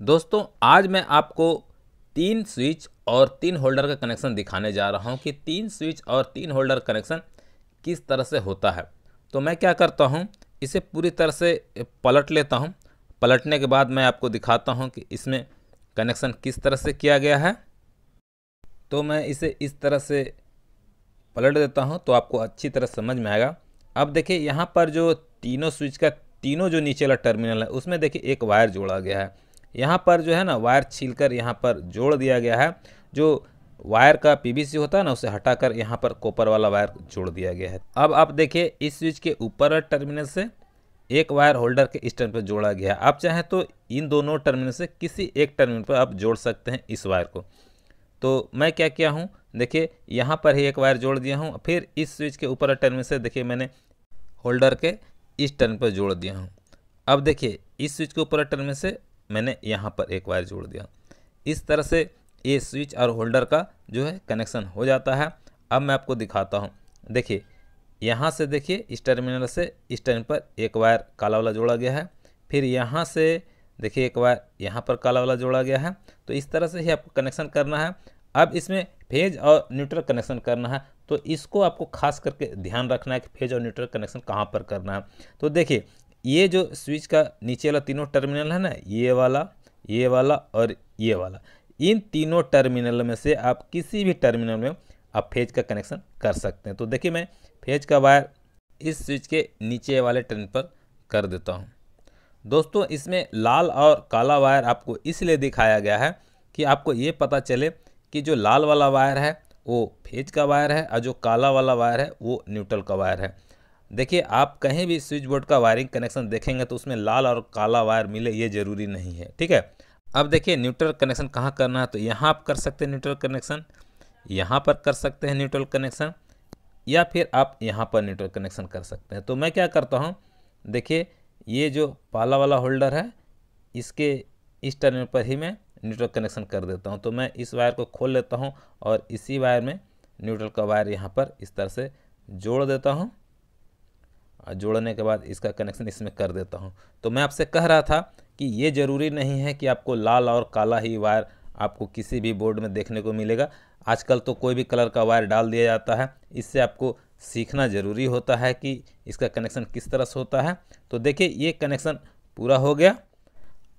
दोस्तों आज मैं आपको 3 स्विच और 3 होल्डर का कनेक्शन दिखाने जा रहा हूं कि 3 स्विच और 3 होल्डर कनेक्शन किस तरह से होता है। तो मैं क्या करता हूं, इसे पूरी तरह से पलट लेता हूं। पलटने के बाद मैं आपको दिखाता हूं कि इसमें कनेक्शन किस तरह से किया गया है। तो मैं इसे इस तरह से पलट देता हूं तो आपको अच्छी तरह समझ में आएगा। अब देखिए यहाँ पर जो तीनों स्विच का तीनों जो नीचे वाला टर्मिनल है उसमें देखिए एक वायर जोड़ा गया है। यहाँ पर जो है ना वायर छीलकर यहाँ पर जोड़ दिया गया है। जो वायर का पीवीसी होता है ना उसे हटाकर यहाँ पर कॉपर वाला वायर जोड़ दिया गया है। अब आप देखिए इस स्विच के ऊपर टर्मिनल से एक वायर होल्डर के इस टर्मिनल पर जोड़ा गया है। आप चाहें तो इन दोनों टर्मिनल से किसी एक टर्मिनल पर आप जोड़ सकते हैं इस वायर को। तो मैं क्या किया हूँ, देखिए यहाँ पर ही एक वायर जोड़ दिया हूँ। फिर इस स्विच के ऊपर टर्मिनल से देखिए मैंने होल्डर के इस टर्मिनल पर जोड़ दिया हूँ। अब देखिए इस स्विच के ऊपर टर्मिनल से मैंने यहाँ पर एक वायर जोड़ दिया। इस तरह से ये स्विच और होल्डर का जो है कनेक्शन हो जाता है। अब मैं आपको दिखाता हूँ। देखिए यहाँ से देखिए इस टर्मिनल से इस टर्मिनल पर एक वायर काला वाला जोड़ा गया है। फिर यहाँ से देखिए एक वायर यहाँ पर काला वाला जोड़ा गया है। तो इस तरह से ही आपको कनेक्शन करना है। अब इसमें फेज और न्यूट्रल कनेक्शन करना है, तो इसको आपको खास करके ध्यान रखना है कि फेज और न्यूट्रल कनेक्शन कहाँ पर करना है। तो देखिए ये जो स्विच का नीचे वाला तीनों टर्मिनल है ना, ये वाला और ये वाला, इन तीनों टर्मिनल में से आप किसी भी टर्मिनल में आप फेज का कनेक्शन कर सकते हैं। तो देखिए मैं फेज का वायर इस स्विच के नीचे वाले टर्मिनल पर कर देता हूँ। दोस्तों इसमें लाल और काला वायर आपको इसलिए दिखाया गया है कि आपको ये पता चले कि जो लाल वाला वायर है वो फेज का वायर है और जो काला वाला वायर है वो न्यूट्रल का वायर है। देखिए आप कहीं भी स्विच बोर्ड का वायरिंग कनेक्शन देखेंगे तो उसमें लाल और काला वायर मिले ये ज़रूरी नहीं है, ठीक है। अब देखिए न्यूट्रल कनेक्शन कहाँ करना है, तो यहाँ आप कर सकते हैं न्यूट्रल कनेक्शन, यहाँ पर कर सकते हैं न्यूट्रल कनेक्शन, या फिर आप यहाँ पर न्यूट्रल कनेक्शन कर सकते हैं। तो मैं क्या करता हूँ, देखिए ये जो पाला वाला होल्डर है इसके इस टर्मिनल पर ही मैं न्यूट्रल कनेक्शन कर देता हूँ। तो मैं इस वायर को खोल लेता हूँ और इसी वायर में न्यूट्रल का वायर यहाँ पर इस तरह से जोड़ देता हूँ और जोड़ने के बाद इसका कनेक्शन इसमें कर देता हूँ। तो मैं आपसे कह रहा था कि ये ज़रूरी नहीं है कि आपको लाल और काला ही वायर आपको किसी भी बोर्ड में देखने को मिलेगा। आजकल तो कोई भी कलर का वायर डाल दिया जाता है। इससे आपको सीखना ज़रूरी होता है कि इसका कनेक्शन किस तरह से होता है। तो देखिए ये कनेक्शन पूरा हो गया।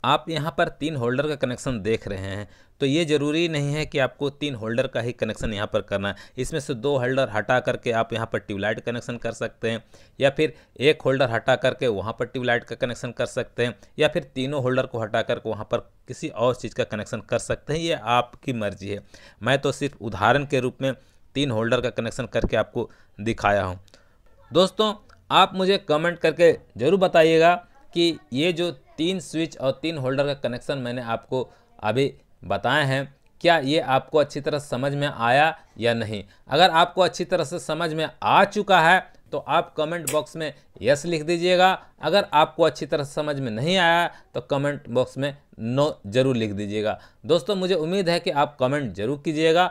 आप यहाँ पर 3 होल्डर का कनेक्शन देख रहे हैं, तो ये ज़रूरी नहीं है कि आपको 3 होल्डर का ही कनेक्शन यहाँ पर करना है। इसमें से 2 होल्डर हटा करके आप यहाँ पर ट्यूबलाइट कनेक्शन कर सकते हैं, या फिर एक होल्डर हटा करके वहाँ पर ट्यूबलाइट का कनेक्शन कर सकते हैं, या फिर तीनों होल्डर को हटा करके वहाँ पर किसी और चीज़ का कनेक्शन कर सकते हैं। ये आपकी मर्जी है। मैं तो सिर्फ उदाहरण के रूप में 3 होल्डर का कनेक्शन करके आपको दिखाया हूँ। दोस्तों आप मुझे कमेंट करके ज़रूर बताइएगा कि ये जो 3 स्विच और 3 होल्डर का कनेक्शन मैंने आपको अभी बताए हैं, क्या ये आपको अच्छी तरह समझ में आया या नहीं। अगर आपको अच्छी तरह से समझ में आ चुका है तो आप कमेंट बॉक्स में यस लिख दीजिएगा। अगर आपको अच्छी तरह से समझ में नहीं आया तो कमेंट बॉक्स में नो ज़रूर लिख दीजिएगा। दोस्तों मुझे उम्मीद है कि आप कमेंट ज़रूर कीजिएगा